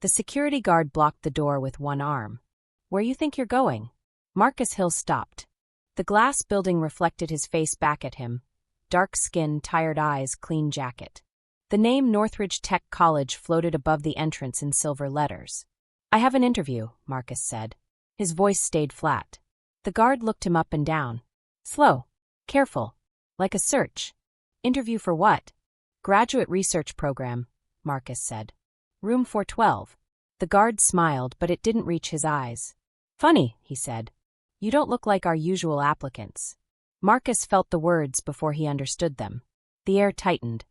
The security guard blocked the door with one arm. "Where you think you're going?" Marcus Hill stopped. The glass building reflected his face back at him. Dark skin, tired eyes, clean jacket. The name Northridge Tech College floated above the entrance in silver letters. "I have an interview," Marcus said. His voice stayed flat. The guard looked him up and down. Slow. Careful. Like a search. "Interview for what?" "Graduate research program," Marcus said. "Room 412. The guard smiled, but it didn't reach his eyes. "Funny," he said. "You don't look like our usual applicants." Marcus felt the words before he understood them. The air tightened.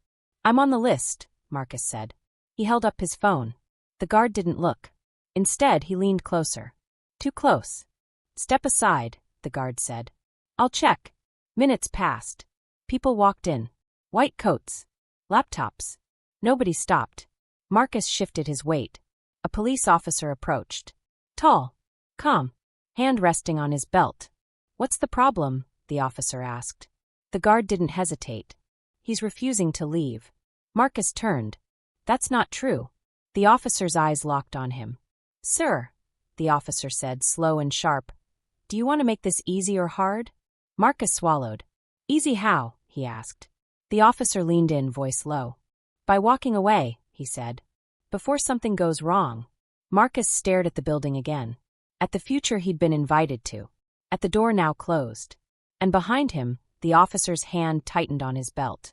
"I'm on the list," Marcus said. He held up his phone. The guard didn't look. Instead, he leaned closer. "Too close." "Step aside," the guard said. "I'll check." Minutes passed. People walked in. White coats. Laptops. Nobody stopped. Marcus shifted his weight. A police officer approached. Tall. Calm. Hand resting on his belt. "What's the problem?" the officer asked. The guard didn't hesitate. "He's refusing to leave." Marcus turned. "That's not true." The officer's eyes locked on him. "Sir," the officer said, slow and sharp, "do you want to make this easy or hard?" Marcus swallowed. "Easy how?" he asked. The officer leaned in, voice low. "By walking away," he said. "Before something goes wrong." Marcus stared at the building again. At the future he'd been invited to. At the door now closed. And behind him, the officer's hand tightened on his belt.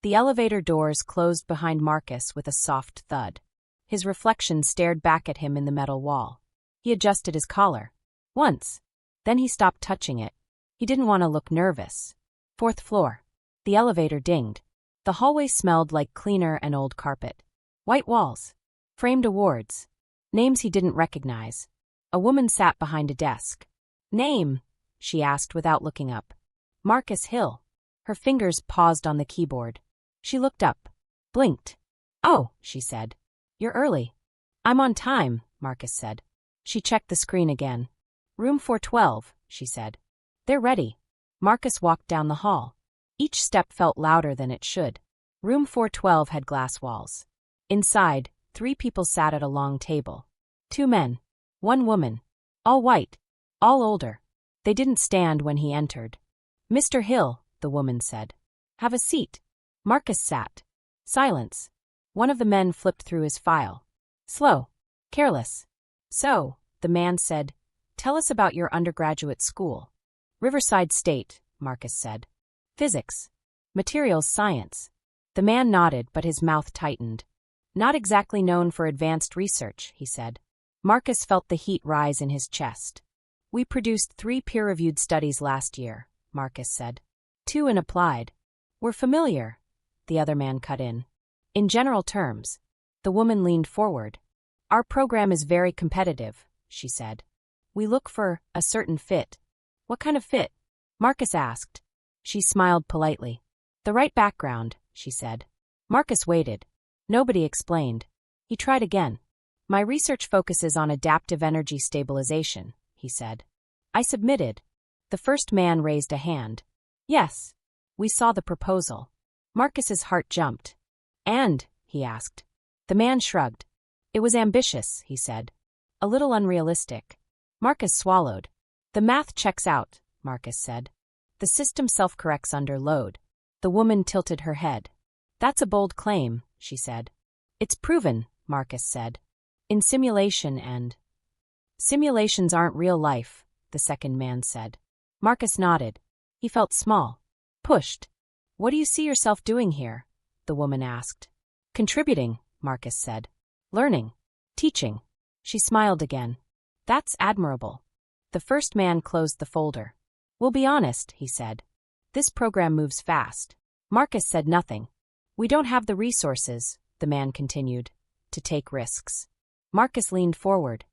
The elevator doors closed behind Marcus with a soft thud. His reflection stared back at him in the metal wall. He adjusted his collar. Once. Then he stopped touching it. He didn't want to look nervous. 4th floor. The elevator dinged. The hallway smelled like cleaner and old carpet. White walls. Framed awards. Names he didn't recognize. A woman sat behind a desk. "Name?" she asked without looking up. "Marcus Hill." Her fingers paused on the keyboard. She looked up. Blinked. "Oh," she said. "You're early." "I'm on time," Marcus said. She checked the screen again. "Room 412, she said. "They're ready." Marcus walked down the hall. Each step felt louder than it should. Room 412 had glass walls. Inside, 3 people sat at a long table. 2 men. 1 woman. All white. All older. They didn't stand when he entered. "Mr. Hill," the woman said. "Have a seat." Marcus sat. Silence. One of the men flipped through his file. Slow. Careless. "So," the man said, "tell us about your undergraduate school." "Riverside State," Marcus said. "Physics. Materials science." The man nodded, but his mouth tightened. "Not exactly known for advanced research," he said. Marcus felt the heat rise in his chest. "We produced 3 peer-reviewed studies last year," Marcus said. 2 in applied. "We're familiar," the other man cut in. "In general terms." The woman leaned forward. "Our program is very competitive," she said. "We look for a certain fit." "What kind of fit?" Marcus asked. She smiled politely. "The right background," she said. Marcus waited. Nobody explained. He tried again. "My research focuses on adaptive energy stabilization," he said. "I submitted." The first man raised a hand. "Yes. We saw the proposal." Marcus's heart jumped. "And?" he asked. The man shrugged. "It was ambitious," he said. "A little unrealistic." Marcus swallowed. "The math checks out," Marcus said. "The system self-corrects under load." The woman tilted her head. "That's a bold claim," she said. "It's proven," Marcus said. "In simulation and—" "Simulations aren't real life," the second man said. Marcus nodded. He felt small. Pushed. "What do you see yourself doing here?" the woman asked. "Contributing," Marcus said. "Learning. Teaching." She smiled again. "That's admirable." The first man closed the folder. "We'll be honest," he said. "This program moves fast." Marcus said nothing. "We don't have the resources," the man continued, "to take risks." Marcus leaned forward.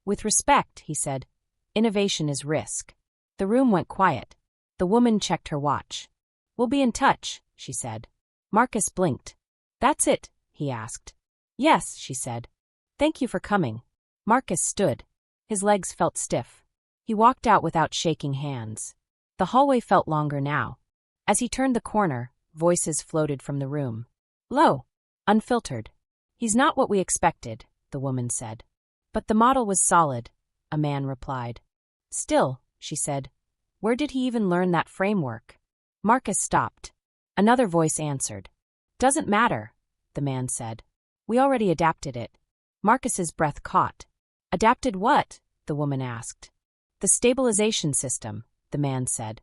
"With respect," he said, "innovation is risk." The room went quiet. The woman checked her watch. "We'll be in touch," she said. Marcus blinked. "That's it?" he asked. "Yes," she said. "Thank you for coming." Marcus stood. His legs felt stiff. He walked out without shaking hands. The hallway felt longer now. As he turned the corner, voices floated from the room. Low. Unfiltered. "He's not what we expected," the woman said. But the model was solid, a man replied. Still, she said, where did he even learn that framework? Marcus stopped. Another voice answered. Doesn't matter, the man said. We already adapted it. Marcus's breath caught. Adapted what? The woman asked. The stabilization system, the man said.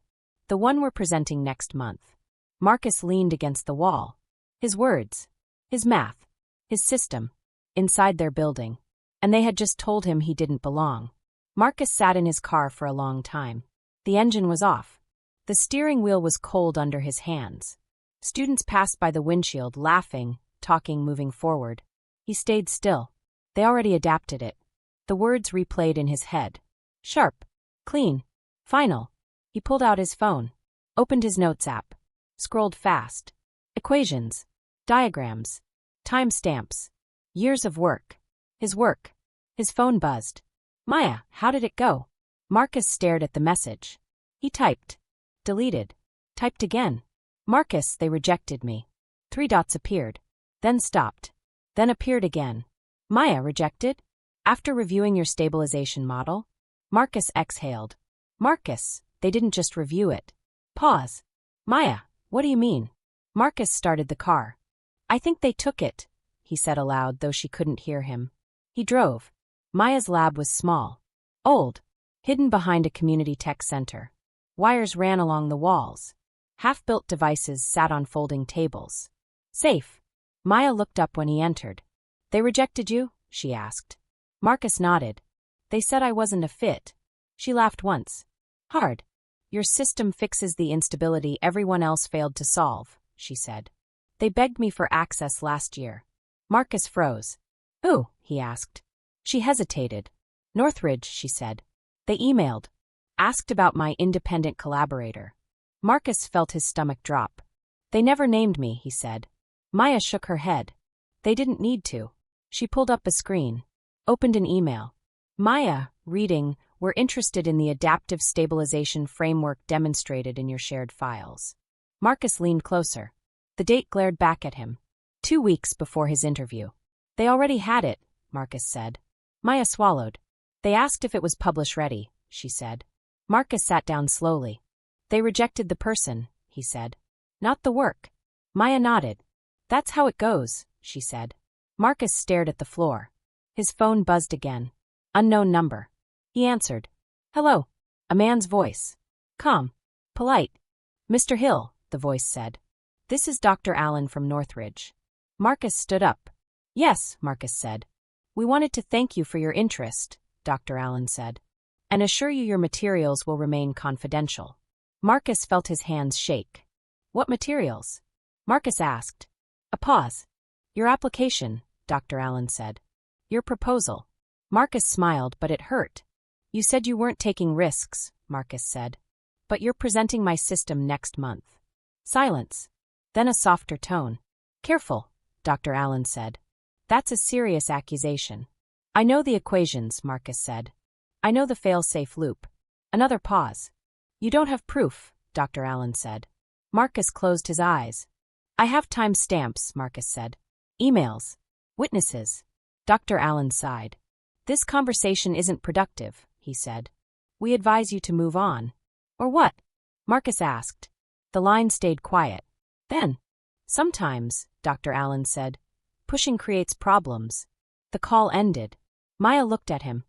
The one we're presenting next month. Marcus leaned against the wall. His words. His math. His system. Inside their building. And they had just told him he didn't belong. Marcus sat in his car for a long time. The engine was off. The steering wheel was cold under his hands. Students passed by the windshield, laughing, talking, moving forward. He stayed still. They already adapted it. The words replayed in his head. Sharp. Clean. Final. He pulled out his phone. Opened his notes app. Scrolled fast. Equations. Diagrams. Timestamps. Years of work. His work. His phone buzzed. Maya, how did it go? Marcus stared at the message. He typed. Deleted. Typed again. Marcus, they rejected me. 3 dots appeared. Then stopped. Then appeared again. Maya, rejected? After reviewing your stabilization model? Marcus exhaled. Marcus, they didn't just review it. Pause. Maya, what do you mean? Marcus started the car. I think they took it, he said aloud, though she couldn't hear him. He drove. Maya's lab was small. Old. Hidden behind a community tech center. Wires ran along the walls. Half-built devices sat on folding tables. Safe. Maya looked up when he entered. They rejected you? She asked. Marcus nodded. They said I wasn't a fit. She laughed once. Hard. Your system fixes the instability everyone else failed to solve, she said. They begged me for access last year. Marcus froze. Who? He asked. She hesitated. Northridge, she said. They emailed. Asked about my independent collaborator. Marcus felt his stomach drop. They never named me, he said. Maya shook her head. They didn't need to. She pulled up a screen. Opened an email. Maya, reading, we're interested in the adaptive stabilization framework demonstrated in your shared files. Marcus leaned closer. The date glared back at him. 2 weeks before his interview. They already had it, Marcus said. Maya swallowed. They asked if it was publish-ready, she said. Marcus sat down slowly. They rejected the person, he said. Not the work. Maya nodded. That's how it goes, she said. Marcus stared at the floor. His phone buzzed again. Unknown number. He answered. Hello. A man's voice. Calm. Polite. Mr. Hill, the voice said. This is Dr. Allen from Northridge. Marcus stood up. Yes, Marcus said. We wanted to thank you for your interest, Dr. Allen said, and assure you your materials will remain confidential. Marcus felt his hands shake. What materials? Marcus asked. A pause. Your application, Dr. Allen said. Your proposal. Marcus smiled, but it hurt. You said you weren't taking risks, Marcus said. But you're presenting my system next month. Silence. Then a softer tone. Careful, Dr. Allen said. That's a serious accusation. I know the equations, Marcus said. I know the fail-safe loop. Another pause. You don't have proof, Dr. Allen said. Marcus closed his eyes. I have timestamps, Marcus said. Emails. Witnesses. Dr. Allen sighed. This conversation isn't productive, he said. We advise you to move on. Or what? Marcus asked. The line stayed quiet. Then. Sometimes, Dr. Allen said. Pushing creates problems. The call ended. Maya looked at him.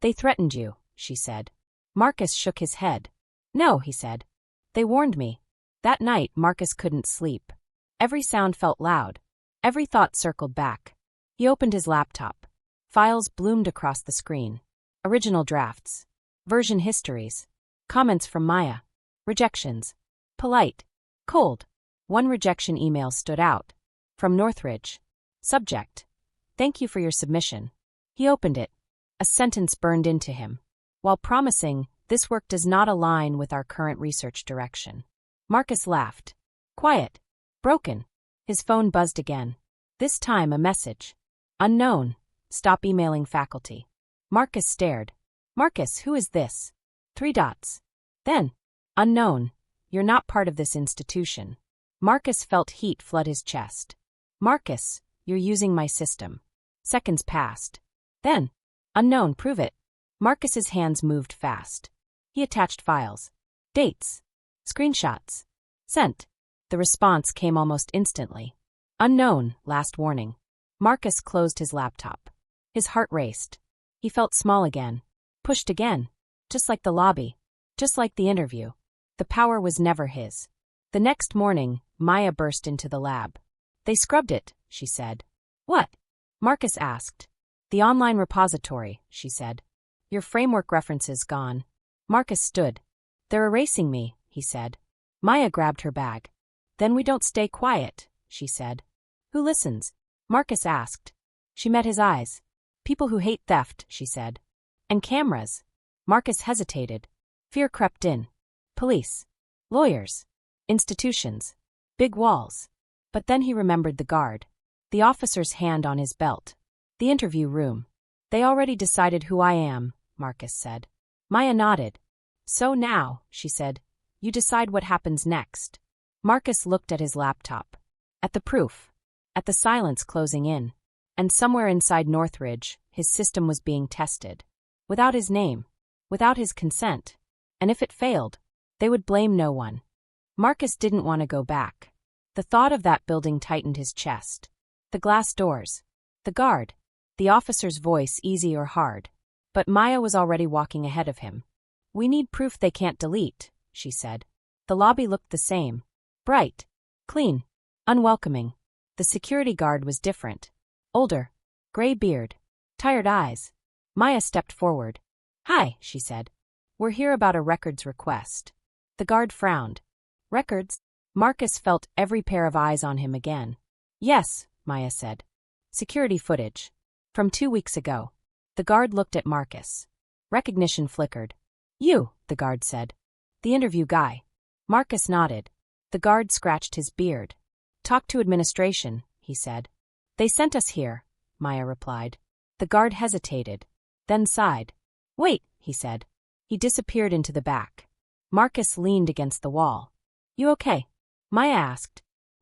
They threatened you, she said. Marcus shook his head. No, he said. They warned me. That night, Marcus couldn't sleep. Every sound felt loud. Every thought circled back. He opened his laptop. Files bloomed across the screen. Original drafts. Version histories. Comments from Maya. Rejections. Polite. Cold. One rejection email stood out. From Northridge. Subject. Thank you for your submission. He opened it. A sentence burned into him. While promising, this work does not align with our current research direction. Marcus laughed. Quiet. Broken. His phone buzzed again. This time a message. Unknown. Stop emailing faculty. Marcus stared. Marcus, who is this? 3 dots. Then. Unknown. You're not part of this institution. Marcus felt heat flood his chest. Marcus, you're using my system. Seconds passed. Then, unknown, prove it. Marcus's hands moved fast. He attached files. Dates. Screenshots. Sent. The response came almost instantly. Unknown, last warning. Marcus closed his laptop. His heart raced. He felt small again. Pushed again. Just like the lobby. Just like the interview. The power was never his. The next morning, Maya burst into the lab. They scrubbed it, she said. What? Marcus asked. The online repository, she said. Your framework references gone. Marcus stood. They're erasing me, he said. Maya grabbed her bag. Then we don't stay quiet, she said. Who listens? Marcus asked. She met his eyes. People who hate theft, she said. And cameras. Marcus hesitated. Fear crept in. Police. Lawyers. Institutions. Big walls. But then he remembered the guard. The officer's hand on his belt. The interview room. They already decided who I am, Marcus said. Maya nodded. So now, she said, you decide what happens next. Marcus looked at his laptop. At the proof. At the silence closing in. And somewhere inside Northridge, his system was being tested. Without his name. Without his consent. And if it failed, they would blame no one. Marcus didn't want to go back. The thought of that building tightened his chest. The glass doors. The guard. The officer's voice, easy or hard. But Maya was already walking ahead of him. We need proof they can't delete, she said. The lobby looked the same. Bright. Clean. Unwelcoming. The security guard was different. Older. Gray beard. Tired eyes. Maya stepped forward. Hi, she said. We're here about a records request. The guard frowned. Records? Marcus felt every pair of eyes on him again. Yes, Maya said. Security footage. From 2 weeks ago. The guard looked at Marcus. Recognition flickered. You, the guard said. The interview guy. Marcus nodded. The guard scratched his beard. Talk to administration, he said. They sent us here, Maya replied. The guard hesitated. Then sighed. Wait, he said. He disappeared into the back. Marcus leaned against the wall. You okay? Maya asked.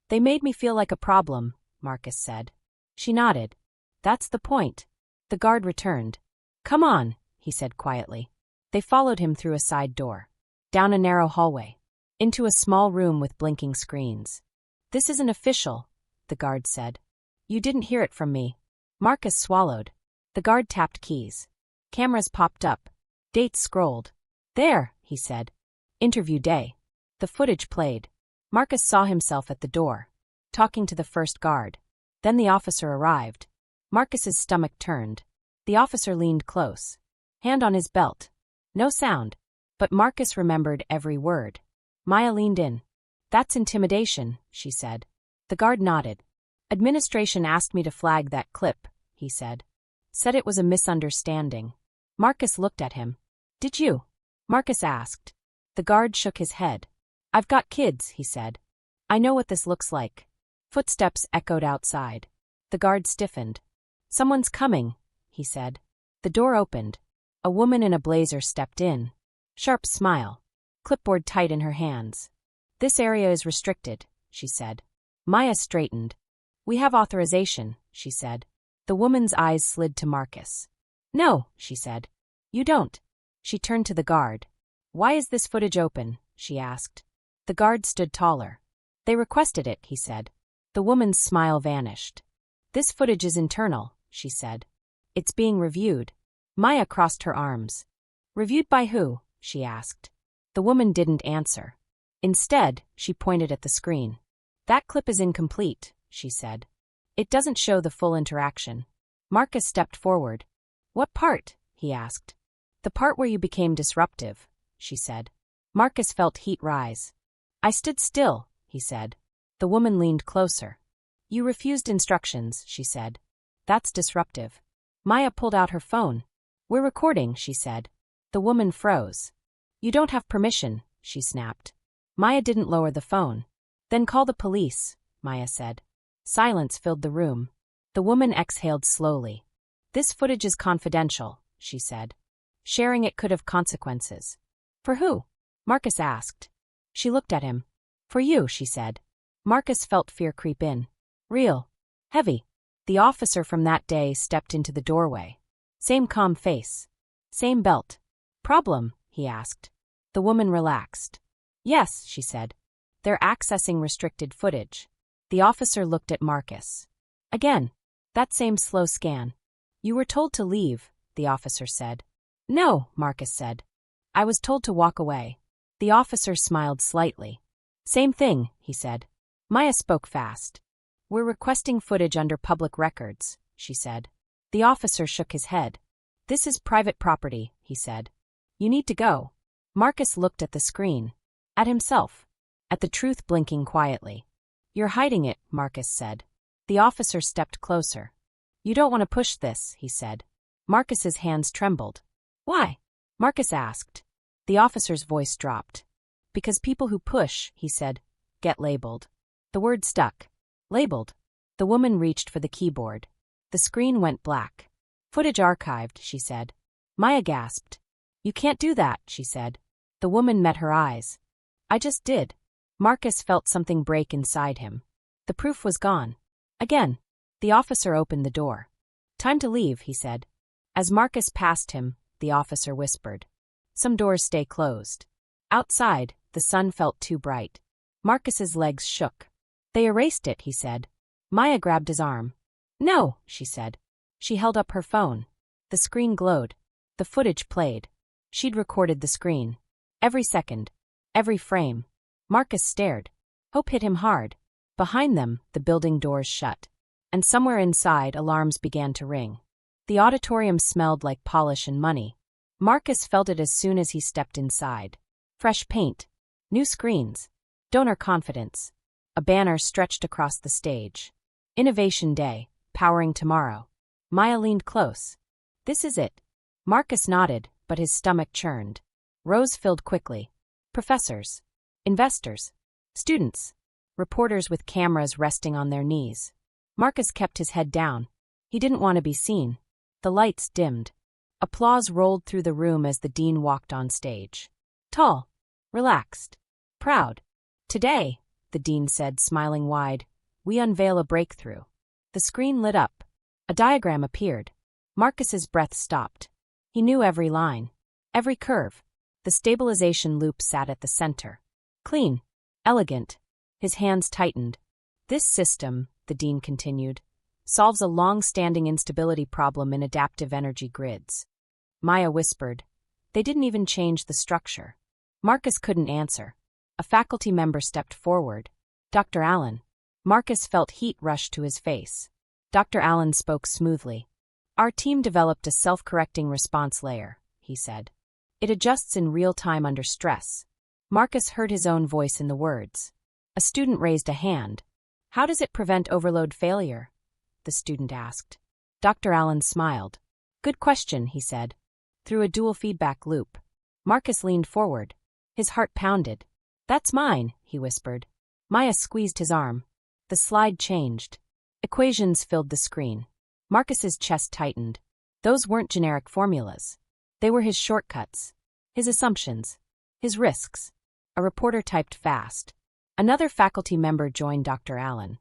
They made me feel like a problem, Marcus said. She nodded. That's the point. The guard returned. Come on, he said quietly. They followed him through a side door. Down a narrow hallway. Into a small room with blinking screens. This isn't official, the guard said. You didn't hear it from me. Marcus swallowed. The guard tapped keys. Cameras popped up. Dates scrolled. There, he said. Interview day. The footage played. Marcus saw himself at the door, talking to the first guard. Then the officer arrived. Marcus's stomach turned. The officer leaned close. Hand on his belt. No sound. But Marcus remembered every word. Maya leaned in. That's intimidation, she said. The guard nodded. Administration asked me to flag that clip, he said. Said it was a misunderstanding. Marcus looked at him. Did you? Marcus asked. The guard shook his head. I've got kids, he said. I know what this looks like. Footsteps echoed outside. The guard stiffened. Someone's coming, he said. The door opened. A woman in a blazer stepped in. Sharp smile. Clipboard tight in her hands. This area is restricted, she said. Maya straightened. We have authorization, she said. The woman's eyes slid to Marcus. No, she said. You don't. She turned to the guard. Why is this footage open? She asked. The guard stood taller. They requested it, he said. The woman's smile vanished. This footage is internal, she said. It's being reviewed. Maya crossed her arms. Reviewed by who? She asked. The woman didn't answer. Instead, she pointed at the screen. That clip is incomplete, she said. It doesn't show the full interaction. Marcus stepped forward. What part? He asked. The part where you became disruptive, she said. Marcus felt heat rise. I stood still, he said. The woman leaned closer. You refused instructions, she said. That's disruptive. Maya pulled out her phone. We're recording, she said. The woman froze. You don't have permission, she snapped. Maya didn't lower the phone. Then call the police, Maya said. Silence filled the room. The woman exhaled slowly. This footage is confidential, she said. Sharing it could have consequences. For who? Marcus asked. She looked at him. For you, she said. Marcus felt fear creep in. Real. Heavy. The officer from that day stepped into the doorway. Same calm face. Same belt. Problem? He asked. The woman relaxed. Yes, she said. They're accessing restricted footage. The officer looked at Marcus. Again. That same slow scan. You were told to leave, the officer said. No, Marcus said. I was told to walk away. The officer smiled slightly. Same thing, he said. Maya spoke fast. We're requesting footage under public records, she said. The officer shook his head. This is private property, he said. You need to go. Marcus looked at the screen. At himself. At the truth blinking quietly. You're hiding it, Marcus said. The officer stepped closer. You don't want to push this, he said. Marcus's hands trembled. Why? Marcus asked. The officer's voice dropped. Because people who push, he said, get labeled. The word stuck. Labeled. The woman reached for the keyboard. The screen went black. Footage archived, she said. Maya gasped. You can't do that, she said. The woman met her eyes. I just did. Marcus felt something break inside him. The proof was gone. Again. The officer opened the door. Time to leave, he said. As Marcus passed him, the officer whispered. Some doors stay closed. Outside, the sun felt too bright. Marcus's legs shook. They erased it, he said. Maya grabbed his arm. No, she said. She held up her phone. The screen glowed. The footage played. She'd recorded the screen. Every second. Every frame. Marcus stared. Hope hit him hard. Behind them, the building doors shut. And somewhere inside, alarms began to ring. The auditorium smelled like polish and money. Marcus felt it as soon as he stepped inside. Fresh paint. New screens. Donor confidence. A banner stretched across the stage. Innovation Day, powering tomorrow. Maya leaned close. This is it. Marcus nodded, but his stomach churned. Rows filled quickly. Professors. Investors. Students. Reporters with cameras resting on their knees. Marcus kept his head down. He didn't want to be seen. The lights dimmed. Applause rolled through the room as the dean walked on stage. Tall. Relaxed. Proud. Today, the dean said, smiling wide, we unveil a breakthrough. The screen lit up. A diagram appeared. Marcus's breath stopped. He knew every line. Every curve. The stabilization loop sat at the center. Clean. Elegant. His hands tightened. This system, the dean continued, solves a long-standing instability problem in adaptive energy grids. Maya whispered. They didn't even change the structure. Marcus couldn't answer. A faculty member stepped forward. Dr. Allen. Marcus felt heat rush to his face. Dr. Allen spoke smoothly. Our team developed a self-correcting response layer, he said. It adjusts in real time under stress. Marcus heard his own voice in the words. A student raised a hand. How does it prevent overload failure? The student asked. Dr. Allen smiled. Good question, he said. Through a dual feedback loop. Marcus leaned forward. His heart pounded. That's mine, he whispered. Maya squeezed his arm. The slide changed. Equations filled the screen. Marcus's chest tightened. Those weren't generic formulas. They were his shortcuts. His assumptions. His risks. A reporter typed fast. Another faculty member joined Dr. Allen.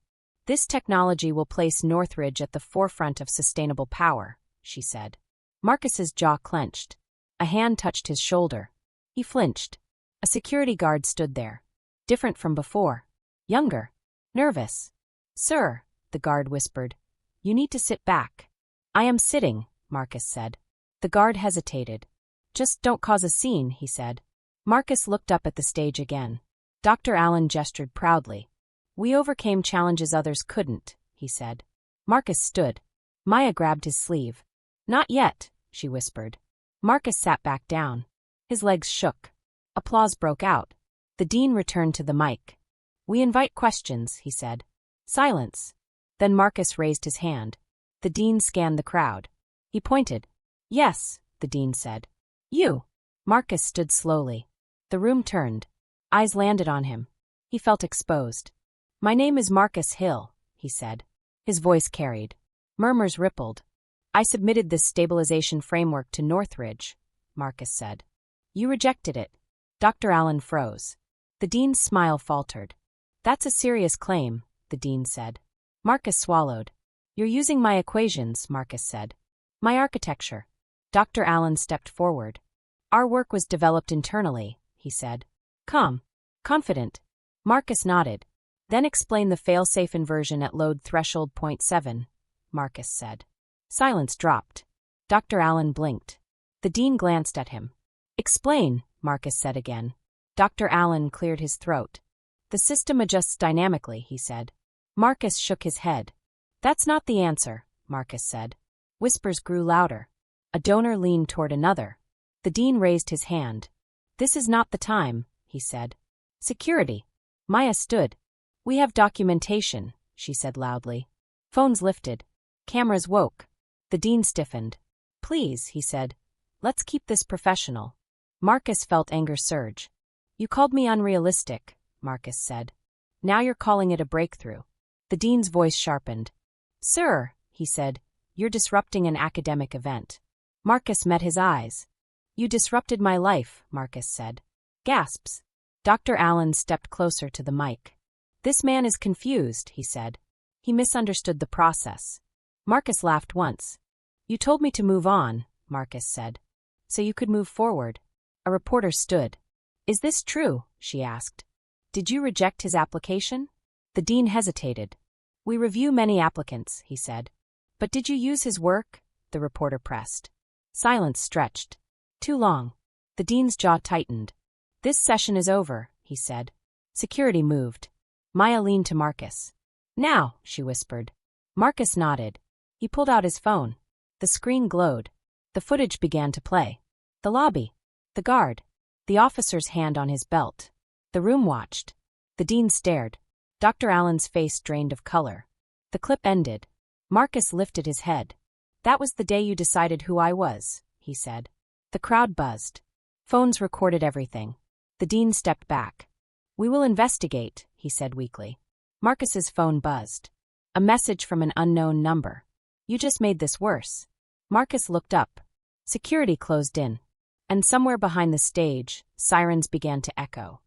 This technology will place Northridge at the forefront of sustainable power, she said. Marcus's jaw clenched. A hand touched his shoulder. He flinched. A security guard stood there. Different from before. Younger. Nervous. Sir, the guard whispered. You need to sit back. I am sitting, Marcus said. The guard hesitated. Just don't cause a scene, he said. Marcus looked up at the stage again. Dr. Allen gestured proudly. We overcame challenges others couldn't, he said. Marcus stood. Maya grabbed his sleeve. Not yet, she whispered. Marcus sat back down. His legs shook. Applause broke out. The dean returned to the mic. We invite questions, he said. Silence. Then Marcus raised his hand. The dean scanned the crowd. He pointed. Yes, the dean said. You. Marcus stood slowly. The room turned. Eyes landed on him. He felt exposed. My name is Marcus Hill, he said. His voice carried. Murmurs rippled. I submitted this stabilization framework to Northridge, Marcus said. You rejected it. Dr. Allen froze. The dean's smile faltered. That's a serious claim, the dean said. Marcus swallowed. You're using my equations, Marcus said. My architecture. Dr. Allen stepped forward. Our work was developed internally, he said. Calm. Confident. Marcus nodded. Then explain the failsafe inversion at load threshold point 7, Marcus said. Silence dropped. Dr. Allen blinked. The dean glanced at him. Explain, Marcus said again. Dr. Allen cleared his throat. The system adjusts dynamically, he said. Marcus shook his head. That's not the answer, Marcus said. Whispers grew louder. A donor leaned toward another. The dean raised his hand. This is not the time, he said. Security. Maya stood. We have documentation, she said loudly. Phones lifted. Cameras woke. The dean stiffened. Please, he said. Let's keep this professional. Marcus felt anger surge. You called me unrealistic, Marcus said. Now you're calling it a breakthrough. The dean's voice sharpened. Sir, he said, you're disrupting an academic event. Marcus met his eyes. You disrupted my life, Marcus said. Gasps. Dr. Allen stepped closer to the mic. This man is confused, he said. He misunderstood the process. Marcus laughed once. You told me to move on, Marcus said. So you could move forward. A reporter stood. Is this true? She asked. Did you reject his application? The dean hesitated. We review many applicants, he said. But did you use his work? The reporter pressed. Silence stretched. Too long. The dean's jaw tightened. This session is over, he said. Security moved. Maya leaned to Marcus. Now, she whispered. Marcus nodded. He pulled out his phone. The screen glowed. The footage began to play. The lobby. The guard. The officer's hand on his belt. The room watched. The dean stared. Dr. Allen's face drained of color. The clip ended. Marcus lifted his head. That was the day you decided who I was, he said. The crowd buzzed. Phones recorded everything. The dean stepped back. We will investigate, he said weakly. Marcus's phone buzzed. A message from an unknown number. You just made this worse. Marcus looked up. Security closed in. And somewhere behind the stage, sirens began to echo.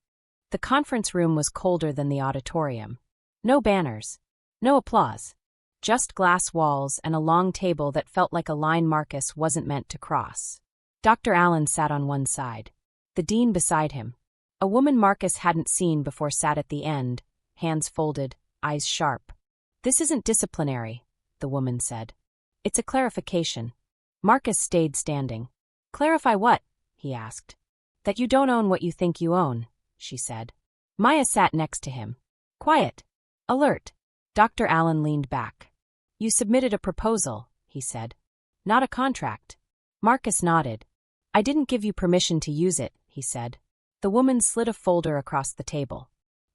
The conference room was colder than the auditorium. No banners. No applause. Just glass walls and a long table that felt like a line Marcus wasn't meant to cross. Dr. Allen sat on one side. The dean beside him. A woman Marcus hadn't seen before sat at the end, hands folded, eyes sharp. This isn't disciplinary, the woman said. It's a clarification. Marcus stayed standing. Clarify what? He asked. That you don't own what you think you own, she said. Maya sat next to him. Quiet. Alert. Dr. Allen leaned back. You submitted a proposal, he said. Not a contract. Marcus nodded. I didn't give you permission to use it, he said. The woman slid a folder across the table.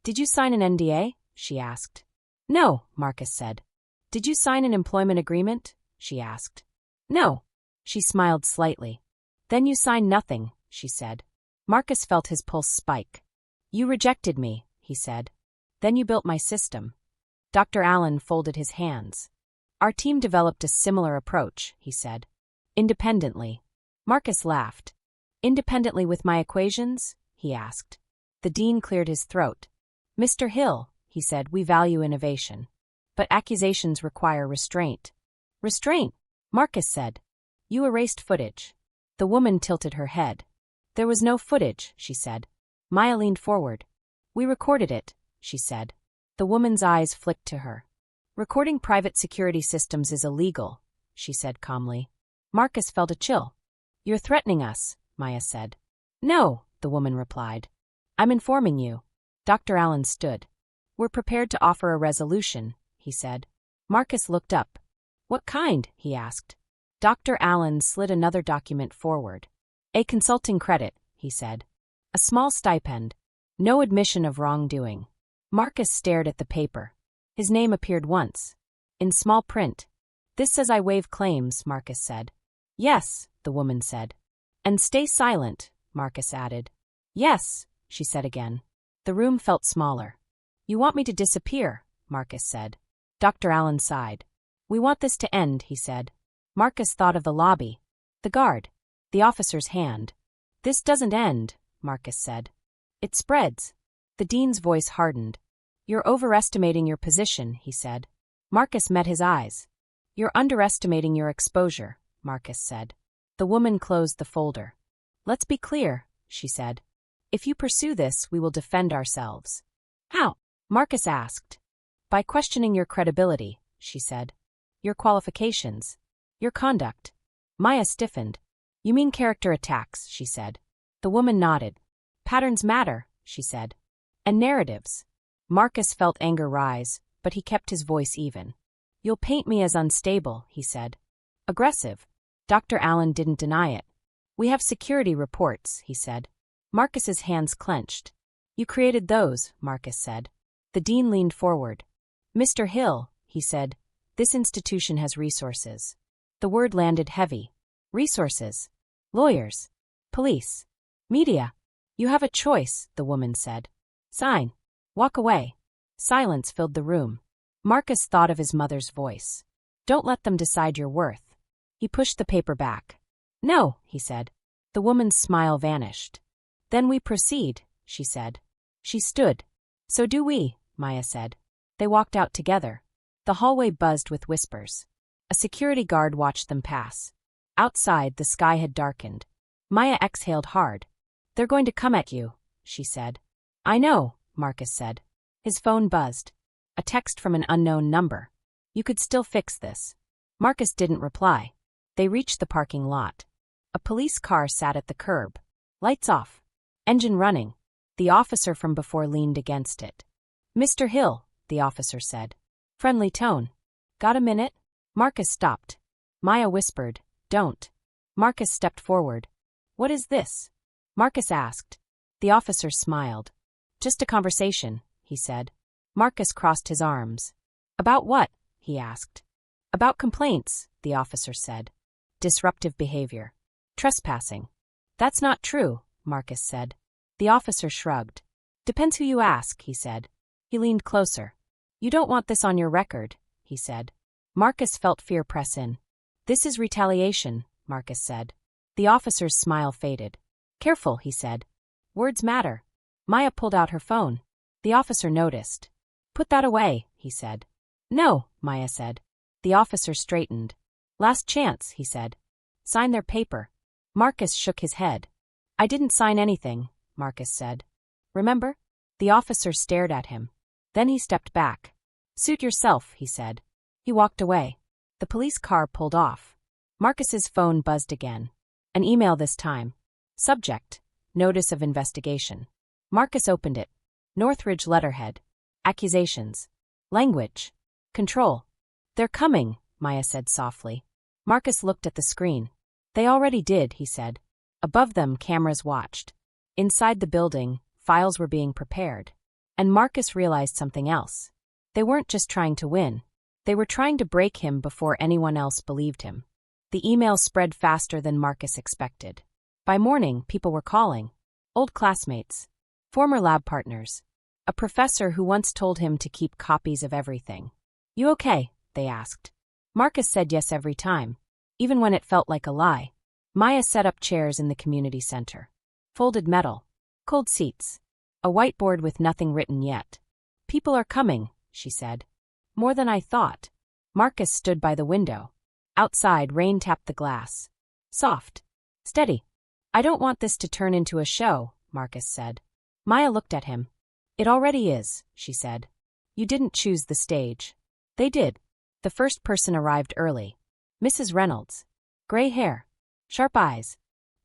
Did you sign an NDA? She asked. No, Marcus said. Did you sign an employment agreement? She asked. No. She smiled slightly. Then you signed nothing, she said. Marcus felt his pulse spike. You rejected me, he said. Then you built my system. Dr. Allen folded his hands. Our team developed a similar approach, he said. Independently. Marcus laughed. Independently with my equations? He asked. The dean cleared his throat. Mr. Hill, he said, we value innovation. But accusations require restraint. Restraint, Marcus said. You erased footage. The woman tilted her head. There was no footage, she said. Maya leaned forward. We recorded it, she said. The woman's eyes flicked to her. Recording private security systems is illegal, she said calmly. Marcus felt a chill. You're threatening us, Maya said. No, the woman replied. I'm informing you. Dr. Allen stood. We're prepared to offer a resolution, he said. Marcus looked up. What kind? He asked. Dr. Allen slid another document forward. A consulting credit, he said. A small stipend. No admission of wrongdoing. Marcus stared at the paper. His name appeared once. In small print. This says I waive claims, Marcus said. Yes, the woman said. And stay silent, Marcus added. Yes, she said again. The room felt smaller. You want me to disappear, Marcus said. Dr. Allen sighed. We want this to end, he said. Marcus thought of the lobby. The guard. The officer's hand. This doesn't end, Marcus said. It spreads. The dean's voice hardened. You're overestimating your position, he said. Marcus met his eyes. You're underestimating your exposure, Marcus said. The woman closed the folder. Let's be clear, she said. If you pursue this, we will defend ourselves. How? Marcus asked. By questioning your credibility, she said. Your qualifications. Your conduct. Maya stiffened. You mean character attacks, she said. The woman nodded. Patterns matter, she said. And narratives. Marcus felt anger rise, but he kept his voice even. You'll paint me as unstable, he said. Aggressive. Dr. Allen didn't deny it. We have security reports, he said. Marcus's hands clenched. You created those, Marcus said. The dean leaned forward. Mr. Hill, he said, this institution has resources. The word landed heavy. Resources. Lawyers. Police. Media. You have a choice, the woman said. Sign. Walk away. Silence filled the room. Marcus thought of his mother's voice. Don't let them decide your worth. He pushed the paper back. No, he said. The woman's smile vanished. Then we proceed, she said. She stood. So do we, Maya said. They walked out together. The hallway buzzed with whispers. A security guard watched them pass. Outside, the sky had darkened. Maya exhaled hard. They're going to come at you, she said. I know, Marcus said. His phone buzzed. A text from an unknown number. You could still fix this. Marcus didn't reply. They reached the parking lot. A police car sat at the curb. Lights off. Engine running. The officer from before leaned against it. Mr. Hill, the officer said. Friendly tone. Got a minute? Marcus stopped. Maya whispered, don't. Marcus stepped forward. What is this? Marcus asked. The officer smiled. Just a conversation, he said. Marcus crossed his arms. About what? He asked. About complaints, the officer said. Disruptive behavior. Trespassing. That's not true, Marcus said. The officer shrugged. Depends who you ask, he said. He leaned closer. You don't want this on your record, he said. Marcus felt fear press in. This is retaliation, Marcus said. The officer's smile faded. Careful, he said. Words matter. Maya pulled out her phone. The officer noticed. Put that away, he said. No, Maya said. The officer straightened. Last chance, he said. Sign their paper. Marcus shook his head. I didn't sign anything, Marcus said. Remember? The officer stared at him. Then he stepped back. Suit yourself, he said. He walked away. The police car pulled off. Marcus's phone buzzed again. An email this time. Subject: Notice of investigation. Marcus opened it. Northridge letterhead. Accusations. Language. Control. They're coming, Maya said softly. Marcus looked at the screen. They already did, he said. Above them, cameras watched. Inside the building, files were being prepared. And Marcus realized something else. They weren't just trying to win. They were trying to break him before anyone else believed him. The email spread faster than Marcus expected. By morning, people were calling. Old classmates. Former lab partners. A professor who once told him to keep copies of everything. You okay? They asked. Marcus said yes every time, even when it felt like a lie. Maya set up chairs in the community center. Folded metal. Cold seats. A whiteboard with nothing written yet. People are coming, she said. More than I thought. Marcus stood by the window. Outside, rain tapped the glass. Soft. Steady. I don't want this to turn into a show, Marcus said. Maya looked at him. It already is, she said. You didn't choose the stage. They did. The first person arrived early. Mrs. Reynolds. Gray hair. Sharp eyes.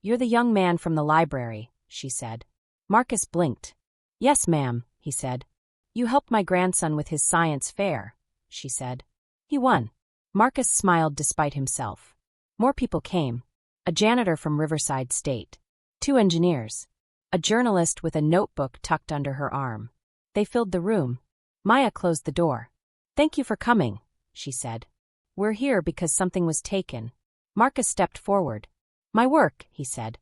You're the young man from the library, she said. Marcus blinked. Yes, ma'am, he said. You helped my grandson with his science fair, she said. He won. Marcus smiled despite himself. More people came. A janitor from Riverside State. 2 engineers. A journalist with a notebook tucked under her arm. They filled the room. Maya closed the door. Thank you for coming, she said. We're here because something was taken. Marcus stepped forward. My work, he said.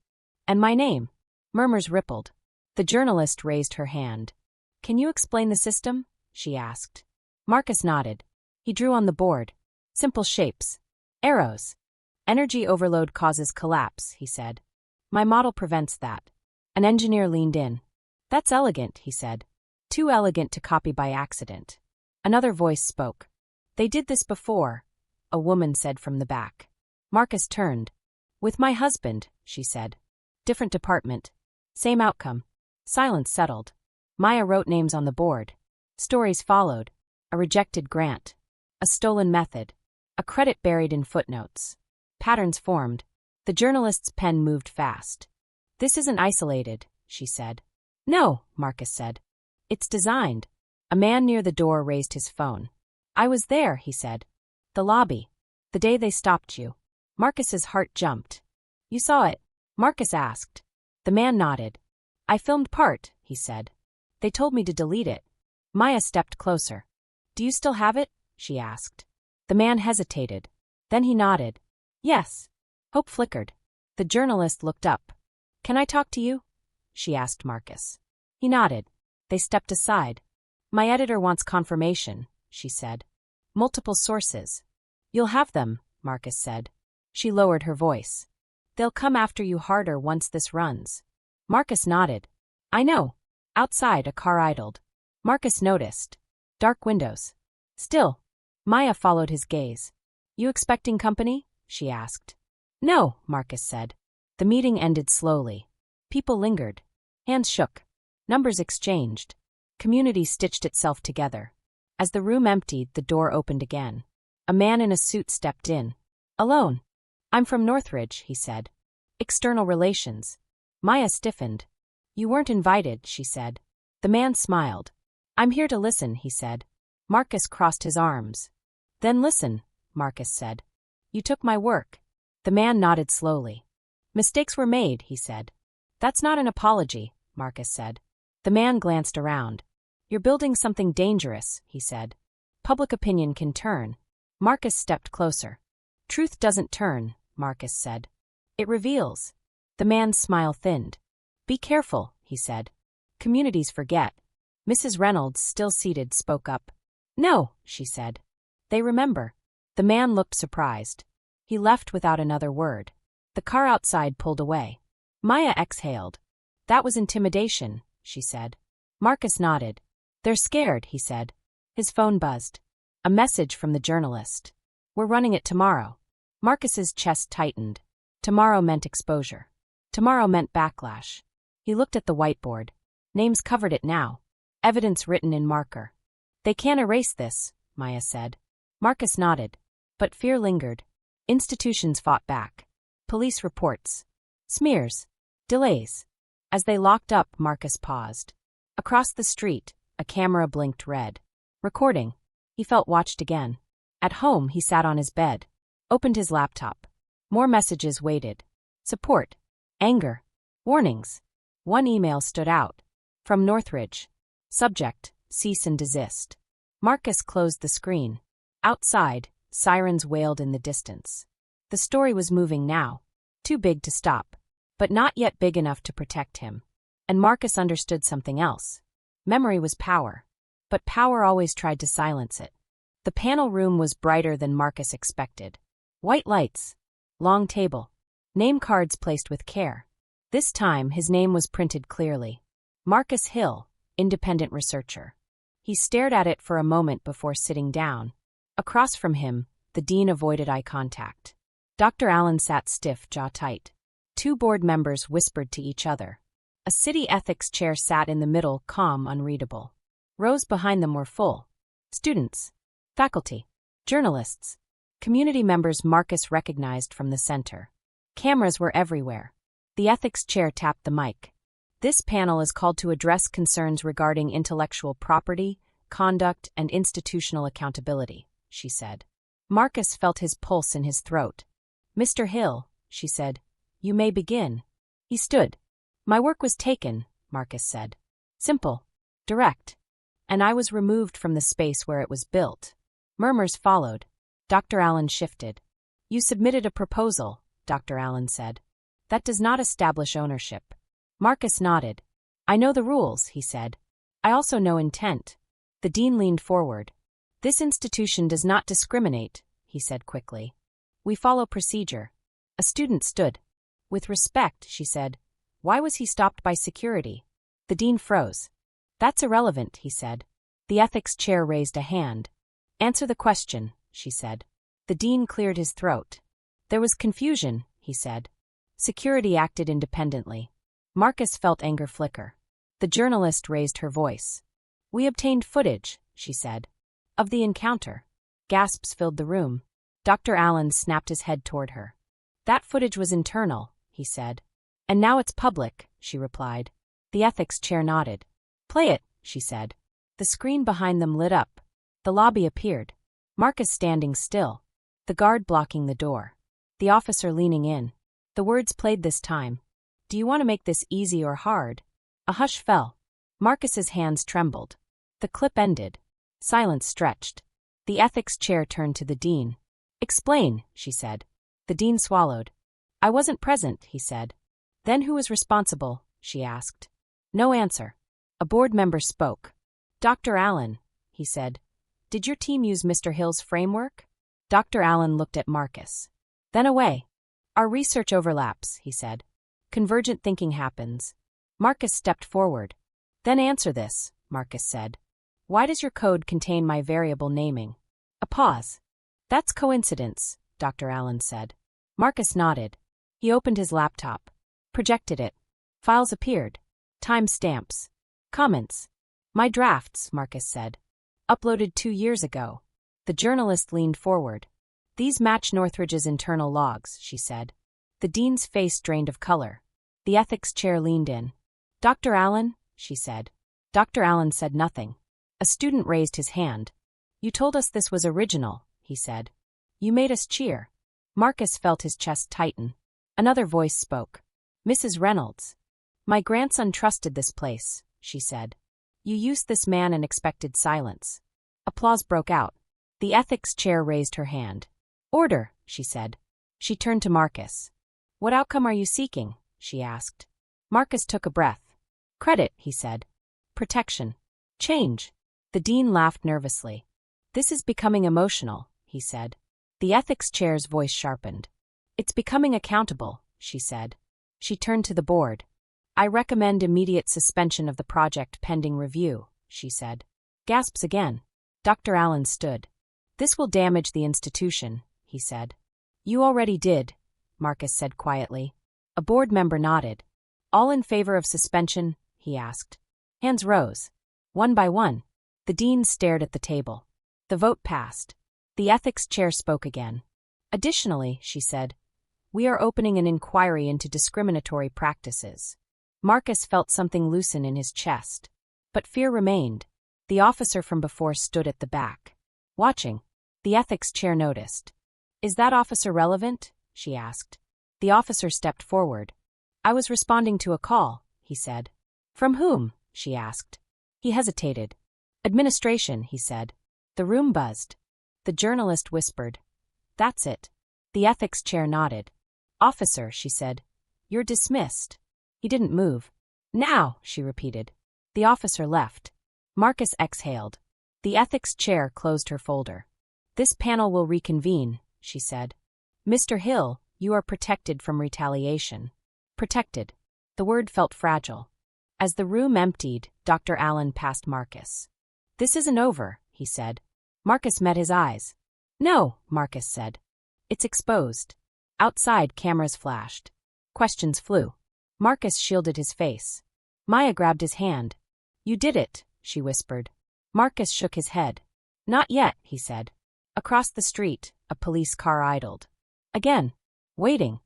And my name. Murmurs rippled. The journalist raised her hand. Can you explain the system? She asked. Marcus nodded. He drew on the board. Simple shapes. Arrows. Energy overload causes collapse, he said. My model prevents that. An engineer leaned in. That's elegant, he said. Too elegant to copy by accident. Another voice spoke. They did this before. a woman said from the back. Marcus turned. With my husband, she said. Different department. Same outcome. Silence settled. Maya wrote names on the board. Stories followed. A rejected grant. A stolen method. A credit buried in footnotes. Patterns formed. The journalist's pen moved fast. This isn't isolated, she said. No, Marcus said. It's designed. A man near the door raised his phone. I was there, he said. The lobby. The day they stopped you. Marcus's heart jumped. You saw it? Marcus asked. The man nodded. I filmed part, he said. They told me to delete it. Maya stepped closer. Do you still have it? She asked. The man hesitated. Then he nodded. Yes. Hope flickered. The journalist looked up. Can I talk to you? She asked Marcus. He nodded. They stepped aside. My editor wants confirmation, she said. Multiple sources. You'll have them, Marcus said. She lowered her voice. They'll come after you harder once this runs. Marcus nodded. I know. Outside, a car idled. Marcus noticed. Dark windows. Still. Maya followed his gaze. You expecting company? She asked. No, Marcus said. The meeting ended slowly. People lingered. Hands shook. Numbers exchanged. Community stitched itself together. As the room emptied, the door opened again. A man in a suit stepped in. Alone. I'm from Northridge, he said. External relations. Maya stiffened. You weren't invited, she said. The man smiled. I'm here to listen, he said. Marcus crossed his arms. Then listen, Marcus said. You took my work. The man nodded slowly. Mistakes were made, he said. That's not an apology, Marcus said. The man glanced around. You're building something dangerous, he said. Public opinion can turn. Marcus stepped closer. Truth doesn't turn, Marcus said. It reveals. The man's smile thinned. Be careful, he said. Communities forget. Mrs. Reynolds, still seated, spoke up. No, she said. They remember. The man looked surprised. He left without another word. The car outside pulled away. Maya exhaled. That was intimidation, she said. Marcus nodded. They're scared, he said. His phone buzzed. A message from the journalist. We're running it tomorrow. Marcus's chest tightened. Tomorrow meant exposure. Tomorrow meant backlash. He looked at the whiteboard. Names covered it now. Evidence written in marker. They can't erase this, Maya said. Marcus nodded. But fear lingered. Institutions fought back. Police reports. Smears. Delays. As they locked up, Marcus paused. Across the street, a camera blinked red. Recording. He felt watched again. At home, he sat on his bed. Opened his laptop. More messages waited. Support. Anger. Warnings. One email stood out. From Northridge. Subject, cease and desist. Marcus closed the screen. Outside, sirens wailed in the distance. The story was moving now. Too big to stop. But not yet big enough to protect him. And Marcus understood something else. Memory was power. But power always tried to silence it. The panel room was brighter than Marcus expected. White lights. Long table. Name cards placed with care. This time, his name was printed clearly. Marcus Hill, independent researcher. He stared at it for a moment before sitting down. Across from him, the dean avoided eye contact. Dr. Allen sat stiff, jaw tight. Two board members whispered to each other. A city ethics chair sat in the middle, calm, unreadable. Rows behind them were full. Students. Faculty. Journalists. Community members Marcus recognized from the center. Cameras were everywhere. The ethics chair tapped the mic. This panel is called to address concerns regarding intellectual property, conduct, and institutional accountability, she said. Marcus felt his pulse in his throat. Mr. Hill, she said, you may begin. He stood. My work was taken, Marcus said. Simple. Direct. And I was removed from the space where it was built. Murmurs followed. Dr. Allen shifted. You submitted a proposal, Dr. Allen said. That does not establish ownership. Marcus nodded. I know the rules, he said. I also know intent. The dean leaned forward. This institution does not discriminate, he said quickly. We follow procedure. A student stood. With respect, she said. Why was he stopped by security? The dean froze. That's irrelevant, he said. The ethics chair raised a hand. Answer the question, she said. The dean cleared his throat. There was confusion, he said. Security acted independently. Marcus felt anger flicker. The journalist raised her voice. We obtained footage, she said. Of the encounter. Gasps filled the room. Dr. Allen snapped his head toward her. That footage was internal, he said. And now it's public, she replied. The ethics chair nodded. Play it, she said. The screen behind them lit up. The lobby appeared. Marcus standing still. The guard blocking the door. The officer leaning in. The words played this time. Do you want to make this easy or hard? A hush fell. Marcus's hands trembled. The clip ended. Silence stretched. The ethics chair turned to the dean. Explain, she said. The dean swallowed. I wasn't present, he said. Then who was responsible? She asked. No answer. A board member spoke. Dr. Allen, he said. Did your team use Mr. Hill's framework? Dr. Allen looked at Marcus. Then away. Our research overlaps, he said. Convergent thinking happens. Marcus stepped forward. Then answer this, Marcus said. Why does your code contain my variable naming? A pause. That's coincidence, Dr. Allen said. Marcus nodded. He opened his laptop. Projected it. Files appeared. Time stamps. Comments. My drafts, Marcus said. Uploaded 2 years ago. The journalist leaned forward. These match Northridge's internal logs, she said. The dean's face drained of color. The ethics chair leaned in. Dr. Allen, she said. Dr. Allen said nothing. A student raised his hand. You told us this was original, he said. You made us cheer. Marcus felt his chest tighten. Another voice spoke. Mrs. Reynolds. My grandson trusted this place, she said. You used this man and expected silence. Applause broke out. The ethics chair raised her hand. Order, she said. She turned to Marcus. What outcome are you seeking? She asked. Marcus took a breath. Credit, he said. Protection. Change. The dean laughed nervously. This is becoming emotional, he said. The ethics chair's voice sharpened. It's becoming accountable, she said. She turned to the board. I recommend immediate suspension of the project pending review, she said. Gasps again. Dr. Allen stood. This will damage the institution, he said. You already did, Marcus said quietly. A board member nodded. All in favor of suspension? He asked. Hands rose. One by one. The dean stared at the table. The vote passed. The ethics chair spoke again. Additionally, she said, we are opening an inquiry into discriminatory practices. Marcus felt something loosen in his chest. But fear remained. The officer from before stood at the back. Watching. The ethics chair noticed. Is that officer relevant? She asked. The officer stepped forward. I was responding to a call, he said. From whom? She asked. He hesitated. Administration, he said. The room buzzed. The journalist whispered. That's it. The ethics chair nodded. Officer, she said. You're dismissed. He didn't move. Now, she repeated. The officer left. Marcus exhaled. The ethics chair closed her folder. This panel will reconvene, she said. Mr. Hill, you are protected from retaliation. Protected. The word felt fragile. As the room emptied, Dr. Allen passed Marcus. This isn't over, he said. Marcus met his eyes. No, Marcus said. It's exposed. Outside, cameras flashed. Questions flew. Marcus shielded his face. Maya grabbed his hand. You did it, she whispered. Marcus shook his head. Not yet, he said. Across the street, a police car idled. Again. Waiting.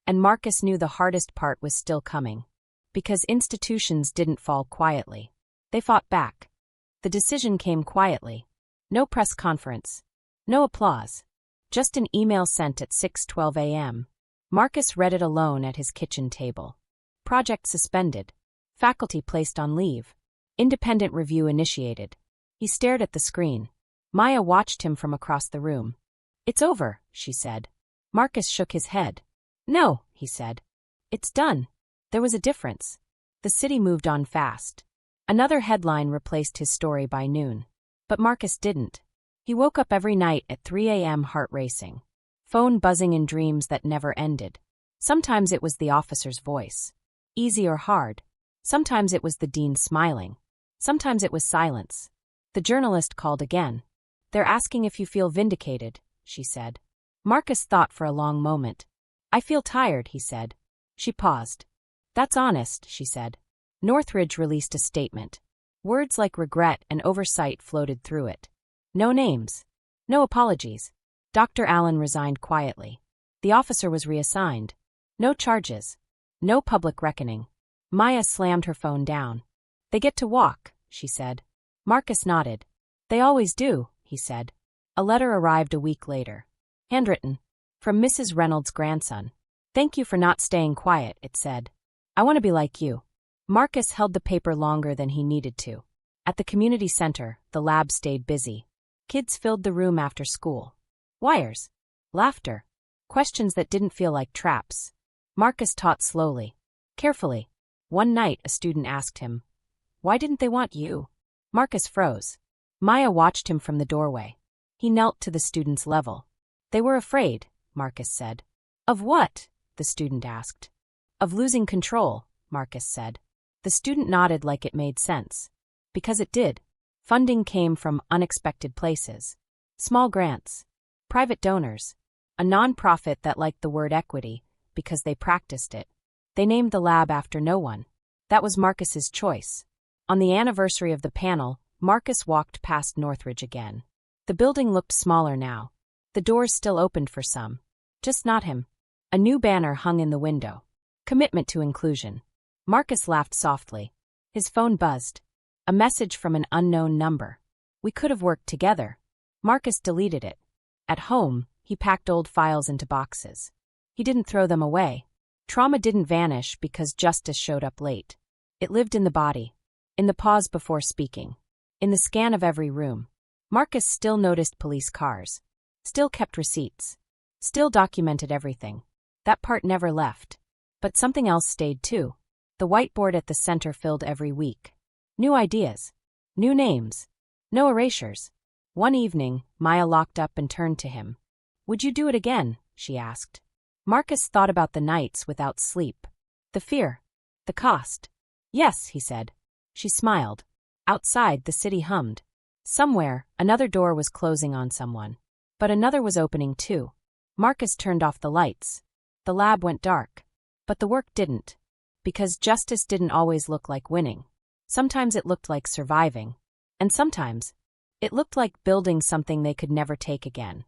And Marcus knew the hardest part was still coming. Because institutions didn't fall quietly. They fought back. The decision came quietly. No press conference. No applause. Just an email sent at 6:12 a.m. Marcus read it alone at his kitchen table. Project suspended. Faculty placed on leave. Independent review initiated. He stared at the screen. Maya watched him from across the room. It's over, she said. Marcus shook his head. No, he said. It's done. There was a difference. The city moved on fast. Another headline replaced his story by noon. But Marcus didn't. He woke up every night at 3 a.m. heart racing. Phone buzzing in dreams that never ended. Sometimes it was the officer's voice. Easy or hard. Sometimes it was the dean smiling. Sometimes it was silence. The journalist called again. They're asking if you feel vindicated, she said. Marcus thought for a long moment. I feel tired, he said. She paused. That's honest, she said. Northridge released a statement. Words like regret and oversight floated through it. No names. No apologies. Dr. Allen resigned quietly. The officer was reassigned. No charges. No public reckoning. Maya slammed her phone down. They get to walk, she said. Marcus nodded. They always do, he said. A letter arrived a week later. Handwritten. From Mrs. Reynolds' grandson. Thank you for not staying quiet, it said. I want to be like you. Marcus held the paper longer than he needed to. At the community center, the lab stayed busy. Kids filled the room after school. Wires. Laughter. Questions that didn't feel like traps. Marcus taught slowly. Carefully. One night a student asked him, "Why didn't they want you?" Marcus froze. Maya watched him from the doorway. He knelt to the student's level. They were afraid, Marcus said. Of what? The student asked. Of losing control, Marcus said. The student nodded like it made sense. Because it did. Funding came from unexpected places. Small grants. Private donors. A non-profit that liked the word equity because they practiced it. They named the lab after no one. That was Marcus's choice. On the anniversary of the panel, Marcus walked past Northridge again. The building looked smaller now. The doors still opened for some. Just not him. A new banner hung in the window. Commitment to inclusion. Marcus laughed softly. His phone buzzed. A message from an unknown number. We could have worked together. Marcus deleted it. At home, he packed old files into boxes. He didn't throw them away. Trauma didn't vanish because justice showed up late. It lived in the body. In the pause before speaking. In the scan of every room. Marcus still noticed police cars. Still kept receipts. Still documented everything. That part never left. But something else stayed too. The whiteboard at the center filled every week. New ideas. New names. No erasures. One evening, Maya locked up and turned to him. Would you do it again? She asked. Marcus thought about the nights without sleep. The fear. The cost. Yes, he said. She smiled. Outside, the city hummed. Somewhere, another door was closing on someone. But another was opening too. Marcus turned off the lights. The lab went dark. But the work didn't. Because justice didn't always look like winning. Sometimes it looked like surviving. And sometimes, it looked like building something they could never take again.